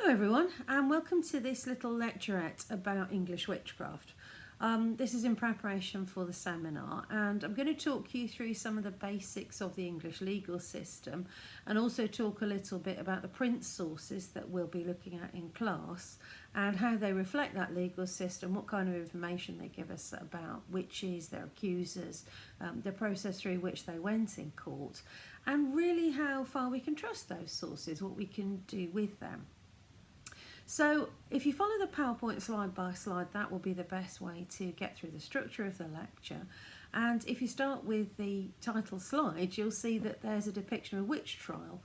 Hello everyone, and welcome to this little lecturette about English witchcraft. This is in preparation for the seminar, and I'm going to talk you through some of the basics of the English legal system and also talk a little bit about the print sources that we'll be looking at in class and how they reflect that legal system, what kind of information they give us about witches, their accusers, the process through which they went in court, and really how far we can trust those sources, what we can do with them. So if you follow the PowerPoint slide by slide, that will be the best way to get through the structure of the lecture. And if you start with the title slide, you'll see that there's a depiction of a witch trial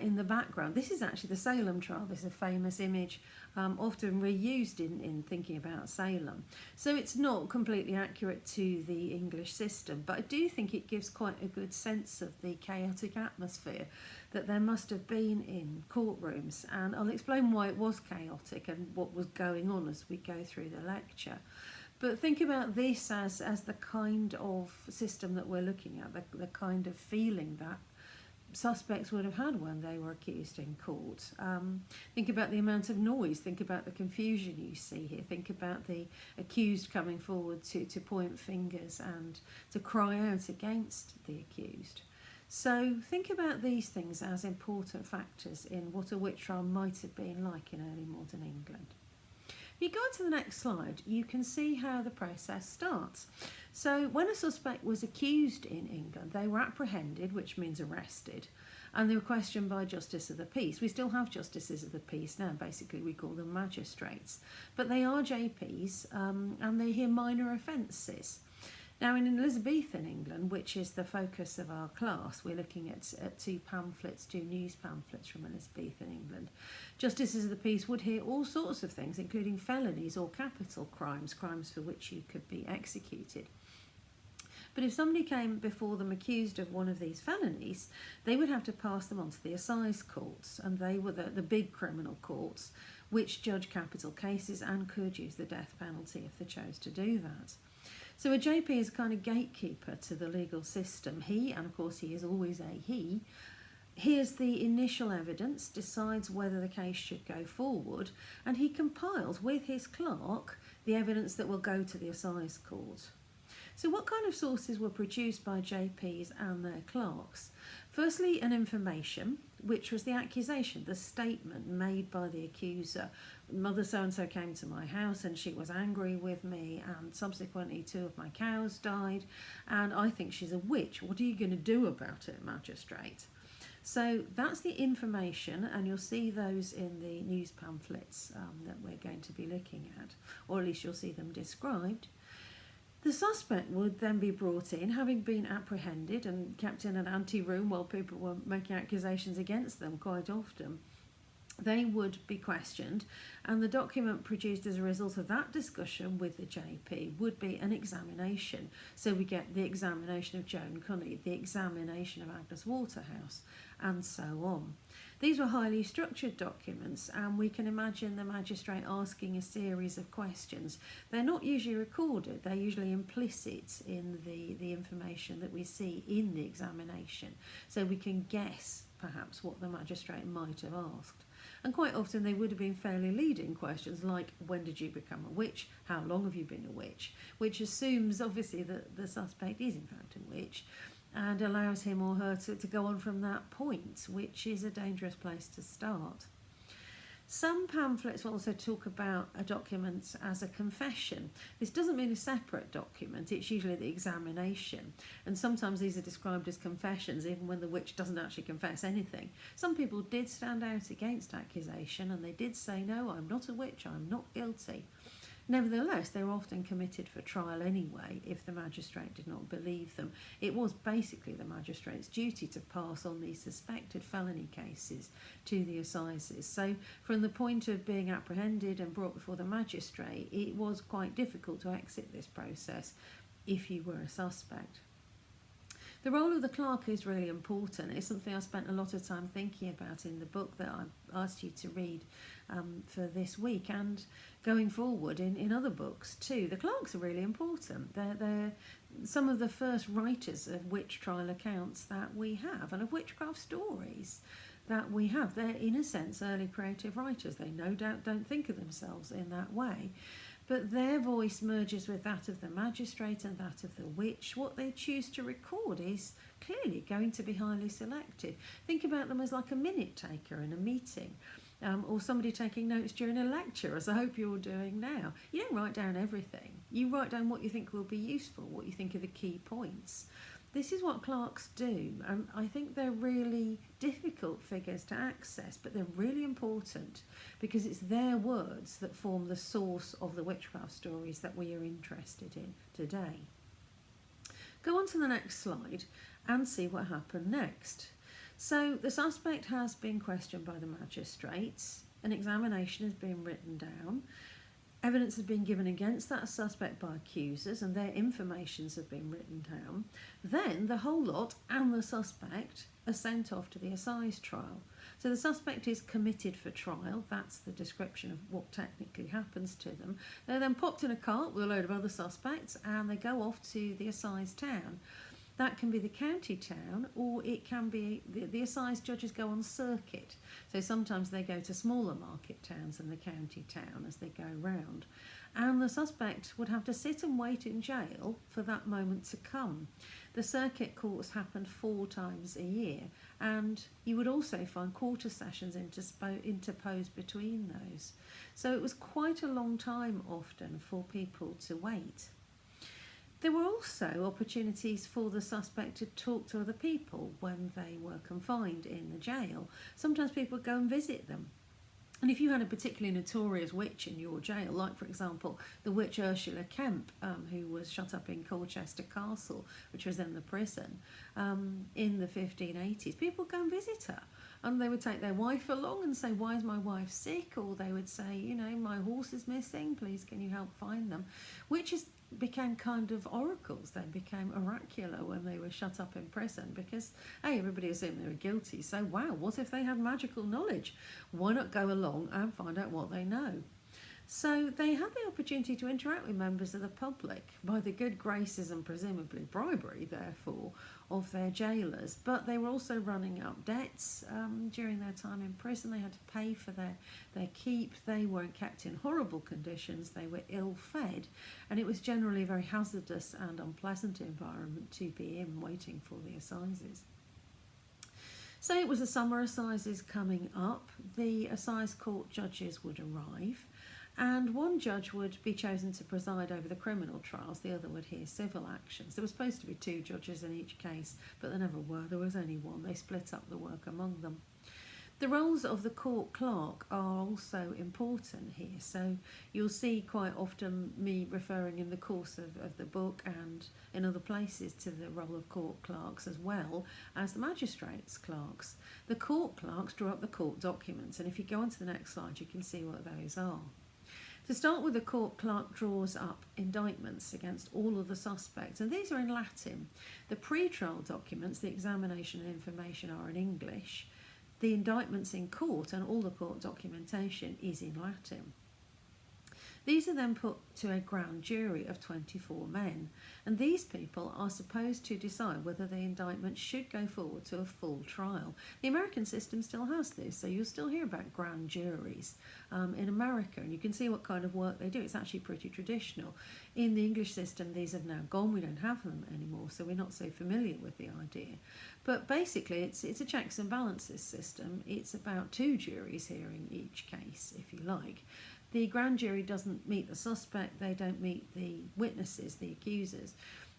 in the background. This is actually the Salem trial. This is a famous image often reused in thinking about Salem. So it's not completely accurate to the English system, but I do think it gives quite a good sense of the chaotic atmosphere that there must have been in courtrooms, and I'll explain why it was chaotic and what was going on as we go through the lecture. But think about this as the kind of system that we're looking at, the kind of feeling that suspects would have had when they were accused in court. Think about the amount of noise, think about the confusion you see here, think about the accused coming forward to point fingers and to cry out against the accused. So think about these things as important factors in what a witch trial might have been like in early modern England. If you go to the next slide, you can see how the process starts. So when a suspect was accused in England, they were apprehended, which means arrested, and they were questioned by a justice of the peace. We still have justices of the peace now, basically we call them magistrates, but they are JPs and they hear minor offences. Now in Elizabethan England, which is the focus of our class, we're looking at two news pamphlets from Elizabethan England. Justices of the peace would hear all sorts of things, including felonies or capital crimes, crimes for which you could be executed. But if somebody came before them accused of one of these felonies, they would have to pass them on to the assize courts, and they were the big criminal courts which judge capital cases and could use the death penalty if they chose to do that. So a JP is a kind of gatekeeper to the legal system. He, and of course he is always a he, hears the initial evidence, decides whether the case should go forward, and he compiles with his clerk the evidence that will go to the assize court. So what kind of sources were produced by JPs and their clerks? Firstly, an information, which was the accusation, the statement made by the accuser. Mother so-and-so came to my house and she was angry with me, and subsequently 2 of my cows died, and I think she's a witch. What are you going to do about it, magistrate? So that's the information, and you'll see those in the news pamphlets that we're going to be looking at, or at least you'll see them described. The suspect would then be brought in, having been apprehended and kept in an ante-room while people were making accusations against them quite often. They would be questioned, and the document produced as a result of that discussion with the JP would be an examination. So we get the examination of Joan Cunny, the examination of Agnes Waterhouse, and so on. These were highly structured documents, and we can imagine the magistrate asking a series of questions. They're not usually recorded, they're usually implicit in the information that we see in the examination. So we can guess perhaps what the magistrate might have asked. And quite often they would have been fairly leading questions like, when did you become a witch? How long have you been a witch? Which assumes obviously that the suspect is in fact a witch, and allows him or her to go on from that point, which is a dangerous place to start. Some pamphlets will also talk about a document as a confession. This doesn't mean a separate document, it's usually the examination. And sometimes these are described as confessions, even when the witch doesn't actually confess anything. Some people did stand out against accusation, and they did say, no, I'm not a witch, I'm not guilty. Nevertheless, they were often committed for trial anyway if the magistrate did not believe them. It was basically the magistrate's duty to pass on these suspected felony cases to the assizes. So from the point of being apprehended and brought before the magistrate, it was quite difficult to exit this process if you were a suspect. The role of the clerk is really important. It's something I spent a lot of time thinking about in the book that I asked you to read for this week, and going forward in other books too. The clerks are really important. They're some of the first writers of witch trial accounts that we have, and of witchcraft stories. that we have. They're, in a sense, early creative writers. They no doubt don't think of themselves in that way. But their voice merges with that of the magistrate and that of the witch. What they choose to record is clearly going to be highly selective. Think about them as like a minute taker in a meeting. Or somebody taking notes during a lecture, as I hope you're doing now. You don't write down everything. You write down what you think will be useful, what you think are the key points. This is what clerks do. I think they're really difficult figures to access, but they're really important because it's their words that form the source of the witchcraft stories that we are interested in today. Go on to the next slide and see what happened next. So the suspect has been questioned by the magistrates, an examination has been written down, evidence has been given against that suspect by accusers and their informations have been written down. Then the whole lot and the suspect are sent off to the assize trial. So the suspect is committed for trial, that's the description of what technically happens to them. They're then popped in a cart with a load of other suspects and they go off to the assize town. That can be the county town, or it can be the assize judges go on circuit. So sometimes they go to smaller market towns than the county town as they go round. And the suspect would have to sit and wait in jail for that moment to come. The circuit courts happened 4 times a year, and you would also find quarter sessions interposed between those. So it was quite a long time often for people to wait. There were also opportunities for the suspect to talk to other people when they were confined in the jail. Sometimes people would go and visit them. And if you had a particularly notorious witch in your jail, like for example the witch Ursula Kemp, who was shut up in Colchester Castle, which was then the prison, in the 1580s, people would go and visit her. And they would take their wife along and say, why is my wife sick? Or they would say, you know, my horse is missing, please can you help find them? Witches became kind of oracles. They became oracular when they were shut up in prison because, hey, everybody assumed they were guilty. So, wow, what if they had magical knowledge? Why not go along and find out what they know? So they had the opportunity to interact with members of the public by the good graces and presumably bribery, therefore, of their jailers. But they were also running up debts during their time in prison. They had to pay for their keep. They weren't kept in horrible conditions. They were ill-fed. And it was generally a very hazardous and unpleasant environment to be in, waiting for the assizes. So it was the summer assizes coming up. The assize court judges would arrive. And one judge would be chosen to preside over the criminal trials, the other would hear civil actions. There were supposed to be 2 judges in each case, but there never were. There was only one. They split up the work among them. The roles of the court clerk are also important here. So you'll see quite often me referring in the course of the book and in other places to the role of court clerks as well as the magistrates' clerks. The court clerks draw up the court documents, and if you go on to the next slide, you can see what those are. To start with, the court clerk draws up indictments against all of the suspects, and these are in Latin. The pre-trial documents, the examination and information, are in English. The indictments in court and all the court documentation is in Latin. These are then put to a grand jury of 24 men, and these people are supposed to decide whether the indictment should go forward to a full trial. The American system still has this, so you'll still hear about grand juries in America, and you can see what kind of work they do. It's actually pretty traditional. In the English system, these have now gone. We don't have them anymore, so we're not so familiar with the idea. But basically, it's a checks and balances system. It's about 2 juries hearing each case, if you like. The grand jury doesn't meet the suspect, they don't meet the witnesses, the accusers.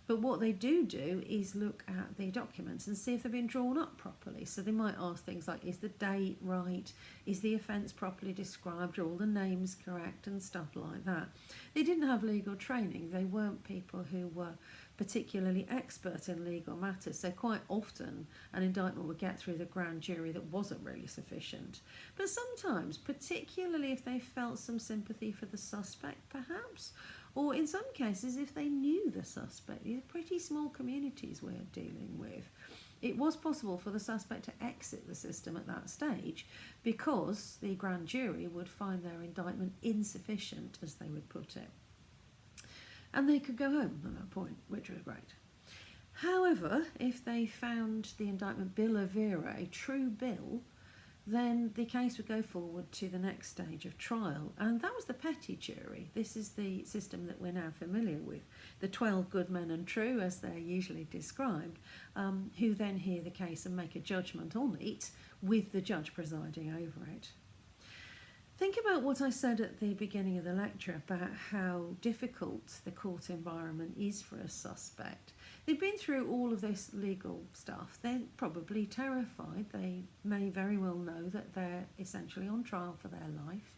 But what they do is look at the documents and see if they've been drawn up properly. So they might ask things like, is the date right? Is the offence properly described? Are all the names correct? And stuff like that. They didn't have legal training. They weren't people who were particularly expert in legal matters, so quite often an indictment would get through the grand jury that wasn't really sufficient. But sometimes, particularly if they felt some sympathy for the suspect perhaps, or in some cases if they knew the suspect, these are pretty small communities we're dealing with, it was possible for the suspect to exit the system at that stage because the grand jury would find their indictment insufficient, as they would put it. And they could go home at that point, which was great. However, if they found the indictment billa vera, a true bill, then the case would go forward to the next stage of trial, and that was the petty jury. This is the system that we're now familiar with, the 12 good men and true, as they're usually described, who then hear the case and make a judgment on it with the judge presiding over it. Think about what I said at the beginning of the lecture about how difficult the court environment is for a suspect. They've been through all of this legal stuff. They're probably terrified. They may very well know that they're essentially on trial for their life.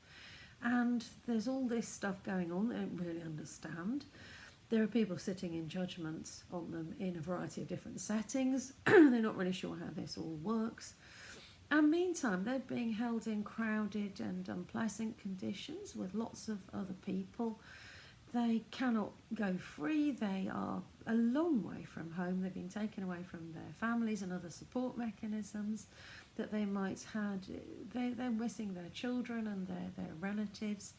And there's all this stuff going on they don't really understand. There are people sitting in judgments on them in a variety of different settings. They're not really sure how this all works. And meantime, they're being held in crowded and unpleasant conditions with lots of other people. They cannot go free. They are a long way from home. They've been taken away from their families and other support mechanisms that they might have had. They're missing their children and their relatives.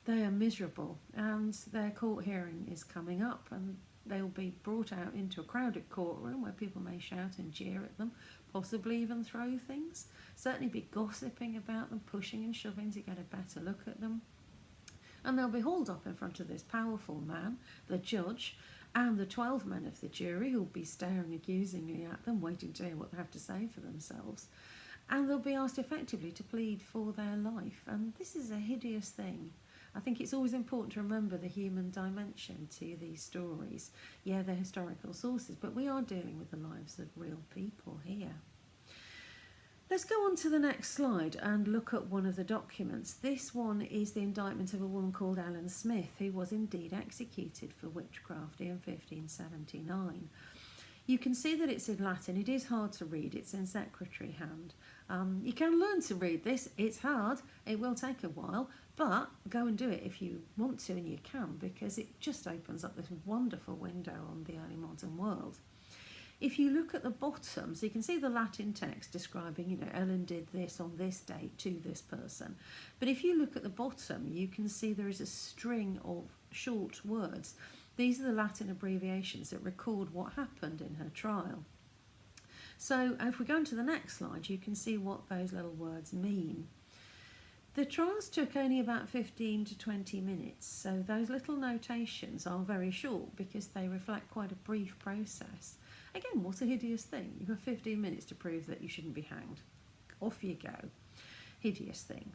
They are miserable, and their court hearing is coming up, and they'll be brought out into a crowded courtroom where people may shout and jeer at them, possibly even throw things, certainly be gossiping about them, pushing and shoving to get a better look at them. And they'll be hauled up in front of this powerful man, the judge, and the 12 men of the jury who'll be staring accusingly at them, waiting to hear what they have to say for themselves. And they'll be asked effectively to plead for their life. And this is a hideous thing. I think it's always important to remember the human dimension to these stories. Yeah, they're historical sources, but we are dealing with the lives of real people here. Let's go on to the next slide and look at one of the documents. This one is the indictment of a woman called Ellen Smith, who was indeed executed for witchcraft in 1579. You can see that it's in Latin. It is hard to read. It's in secretary hand. You can learn to read this. It's hard. It will take a while, but go and do it if you want to, and you can, because it just opens up this wonderful window on the early modern world. If you look at the bottom, so you can see the Latin text describing, Ellen did this on this date to this person. But if you look at the bottom, you can see there is a string of short words. These are the Latin abbreviations that record what happened in her trial. So if we go on to the next slide, you can see what those little words mean. The trials took only about 15 to 20 minutes, so those little notations are very short because they reflect quite a brief process. Again, what a hideous thing. You have 15 minutes to prove that you shouldn't be hanged. Off you go. Hideous thing.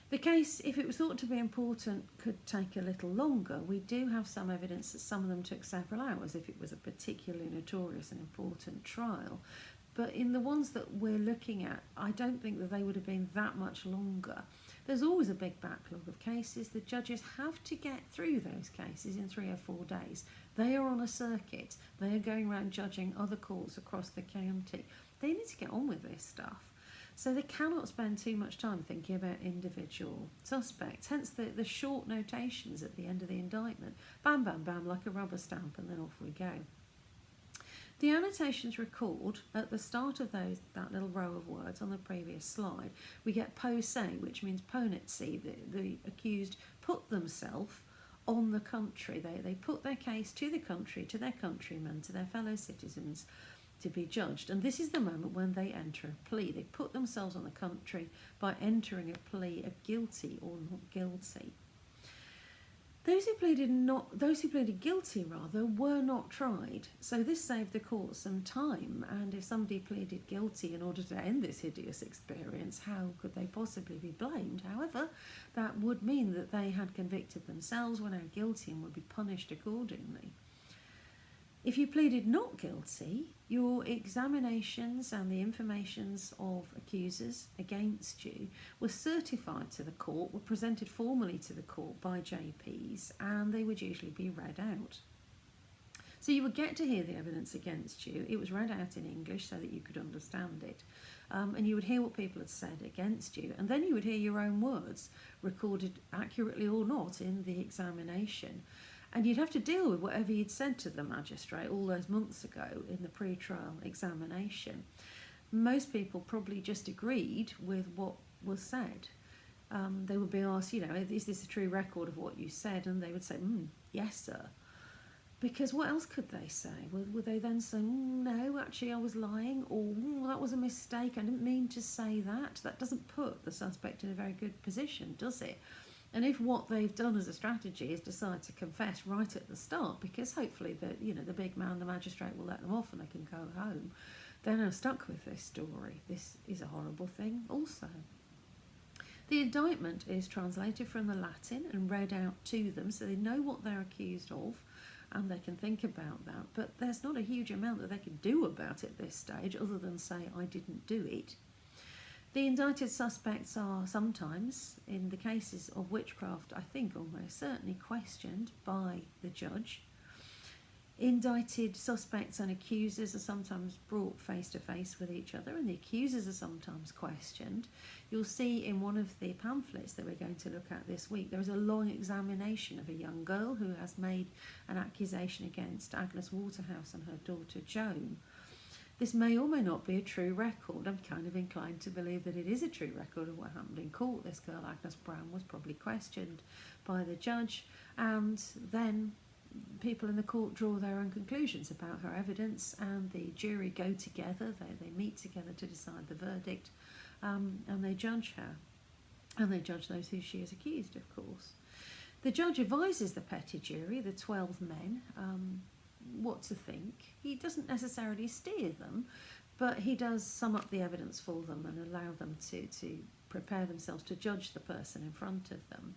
The case, if it was thought to be important, could take a little longer. We do have some evidence that some of them took several hours if it was a particularly notorious and important trial. But in the ones that we're looking at, I don't think that they would have been that much longer. There's always a big backlog of cases. The judges have to get through those cases in 3 or 4 days. They are on a circuit. They are going around judging other courts across the county. They need to get on with this stuff. So they cannot spend too much time thinking about individual suspects. Hence the short notations at the end of the indictment. Bam, bam, bam, like a rubber stamp, and then off we go. The annotations record at the start of that little row of words on the previous slide, we get posse, which means ponency. The accused put themselves on the country. They put their case to the country, to their countrymen, to their fellow citizens to be judged. And this is the moment when they enter a plea. They put themselves on the country by entering a plea of guilty or not guilty. Those who pleaded guilty were not tried. So this saved the court some time. And if somebody pleaded guilty in order to end this hideous experience, how could they possibly be blamed? However, that would mean that they had convicted themselves, were now guilty, and would be punished accordingly. If you pleaded not guilty, your examinations and the informations of accusers against you were certified to the court, were presented formally to the court by JPs, and they would usually be read out. So you would get to hear the evidence against you. It was read out in English so that you could understand it. And you would hear what people had said against you, and then you would hear your own words recorded accurately or not in the examination. And you'd have to deal with whatever you'd said to the magistrate all those months ago in the pre-trial examination. Most people probably just agreed with what was said. They would be asked, is this a true record of what you said? And they would say, yes, sir. Because what else could they say? Would they then say, no, actually I was lying, or that was a mistake, I didn't mean to say that? That doesn't put the suspect in a very good position, does it? And if what they've done as a strategy is decide to confess right at the start, because hopefully the big man, the magistrate, will let them off and they can go home, they're now stuck with this story. This is a horrible thing also. The indictment is translated from the Latin and read out to them so they know what they're accused of and they can think about that. But there's not a huge amount that they can do about it at this stage other than say, I didn't do it. The indicted suspects are sometimes, in the cases of witchcraft, I think almost certainly questioned by the judge. Indicted suspects and accusers are sometimes brought face to face with each other, and the accusers are sometimes questioned. You'll see in one of the pamphlets that we're going to look at this week, there is a long examination of a young girl who has made an accusation against Agnes Waterhouse and her daughter Joan. This may or may not be a true record. I'm kind of inclined to believe that it is a true record of what happened in court. This girl, Agnes Brown, was probably questioned by the judge, and then people in the court draw their own conclusions about her evidence, and the jury go together, they meet together to decide the verdict, and they judge her, and they judge those who she is accused, of course. The judge advises the petty jury, the 12 men, what to think. He doesn't necessarily steer them, but he does sum up the evidence for them and allow them to prepare themselves to judge the person in front of them,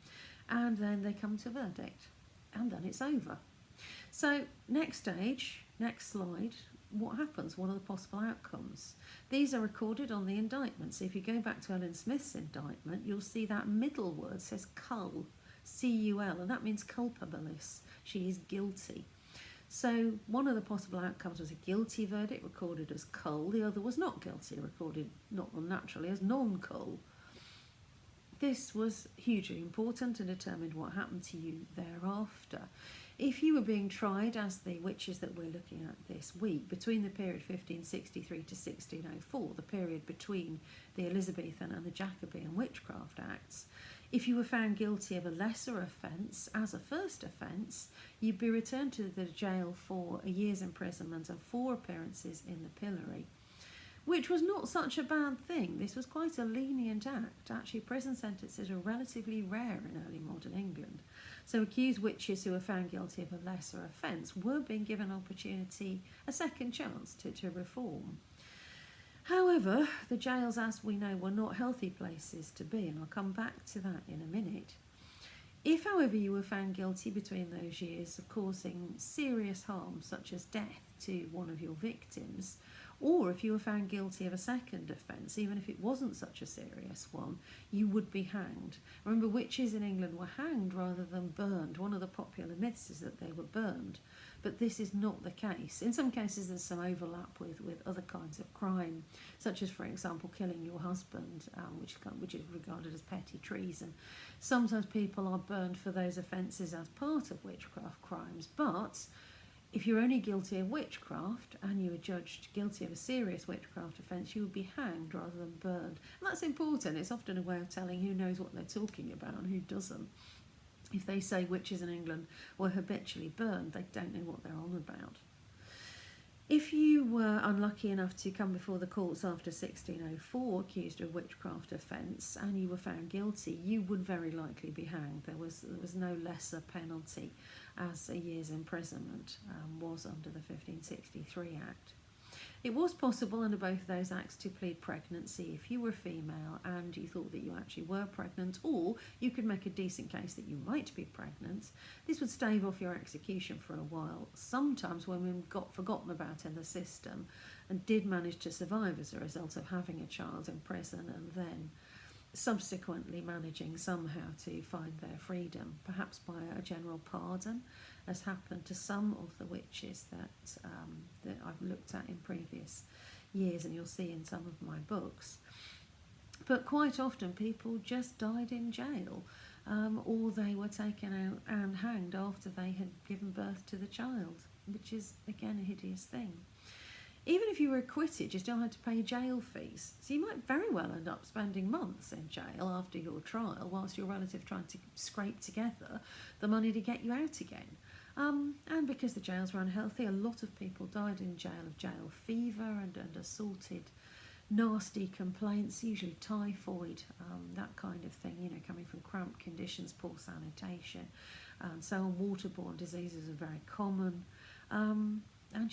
and then they come to verdict, and then it's over. So next stage, next slide, what happens? What are the possible outcomes? These are recorded on the indictment. So if you go back to Ellen Smith's indictment, you'll see that middle word says cull, C-U-L, and that means culpabilis. She is guilty. So one of the possible outcomes was a guilty verdict recorded as cull. The other was not guilty, recorded not unnaturally as non-cull. This was hugely important and determined what happened to you thereafter. If you were being tried as the witches that we're looking at this week, between the period 1563 to 1604, the period between the Elizabethan and the Jacobean Witchcraft Acts, if you were found guilty of a lesser offence as a first offence, you'd be returned to the jail for a year's imprisonment and 4 appearances in the pillory, which was not such a bad thing. This was quite a lenient act. Actually, prison sentences are relatively rare in early modern England. So accused witches who were found guilty of a lesser offence were being given opportunity, a second chance to reform. However, the jails, as we know, were not healthy places to be, and I'll come back to that in a minute. If, however, you were found guilty between those years of causing serious harm, such as death to one of your victims, or if you were found guilty of a second offence, even if it wasn't such a serious one, you would be hanged. Remember, witches in England were hanged rather than burned. One of the popular myths is that they were burned, but this is not the case. In some cases there's some overlap with other kinds of crime, such as, for example, killing your husband, which is regarded as petty treason. Sometimes people are burned for those offences as part of witchcraft crimes, but if you're only guilty of witchcraft and you were judged guilty of a serious witchcraft offence, you would be hanged rather than burned. And that's important. It's often a way of telling who knows what they're talking about and who doesn't. If they say witches in England were habitually burned, they don't know what they're on about. If you were unlucky enough to come before the courts after 1604 accused of witchcraft offence and you were found guilty, you would very likely be hanged. There was no lesser penalty as a year's imprisonment was under the 1563 Act. It was possible under both of those acts to plead pregnancy if you were female and you thought that you actually were pregnant, or you could make a decent case that you might be pregnant. This would stave off your execution for a while. Sometimes women got forgotten about in the system and did manage to survive as a result of having a child in prison and then subsequently managing somehow to find their freedom, perhaps by a general pardon, as happened to some of the witches that I've looked at in previous years, and you'll see in some of my books. But quite often people just died in jail, or they were taken out and hanged after they had given birth to the child, which is again a hideous thing. Even if you were acquitted, you still had to pay jail fees. So you might very well end up spending months in jail after your trial whilst your relative tried to scrape together the money to get you out again. And because the jails were unhealthy, a lot of people died in jail of jail fever and assaulted nasty complaints, usually typhoid, that kind of thing, you know, coming from cramped conditions, poor sanitation, and so on. Waterborne diseases are very common, and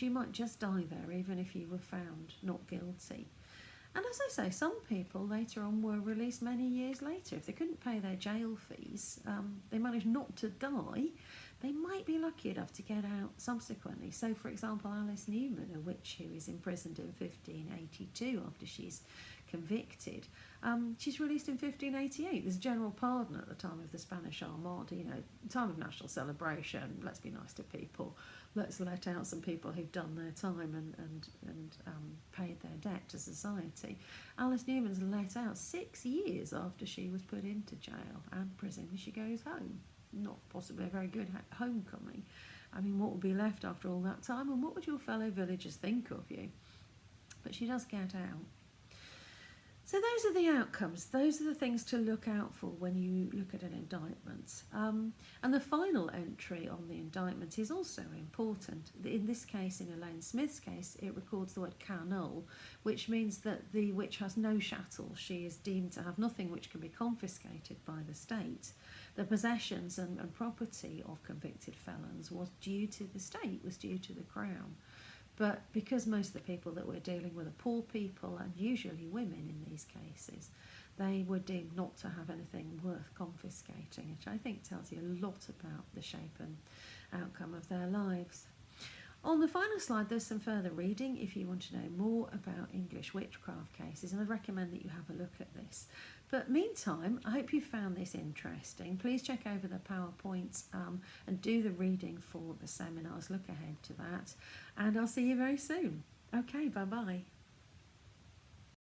you might just die there even if you were found not guilty. And as I say, some people later on were released many years later. If they couldn't pay their jail fees, they managed not to die. They might be lucky enough to get out subsequently. So, for example, Alice Newman, a witch who is imprisoned in 1582 after she's convicted, she's released in 1588. There's a general pardon at the time of the Spanish Armada, you know, time of national celebration. Let's be nice to people. Let's let out some people who've done their time and paid their debt to society. Alice Newman's let out 6 years after she was put into jail and prison. She goes home. Not possibly a very good homecoming. I mean, what would be left after all that time, and what would your fellow villagers think of you? But she does get out. So those are the outcomes. Those are the things to look out for when you look at an indictment. And the final entry on the indictment is also important. In this case, in Elaine Smith's case, it records the word carnal, which means that the witch has no chattel. She is deemed to have nothing which can be confiscated by the state. The possessions and property of convicted felons was due to the state, was due to the crown. But because most of the people that we're dealing with are poor people, and usually women in these cases, they were deemed not to have anything worth confiscating, which I think tells you a lot about the shape and outcome of their lives. On the final slide, there's some further reading if you want to know more about English witchcraft cases, and I recommend that you have a look at this. But meantime, I hope you found this interesting. Please check over the PowerPoints and do the reading for the seminars. Look ahead to that. And I'll see you very soon. Okay, bye-bye.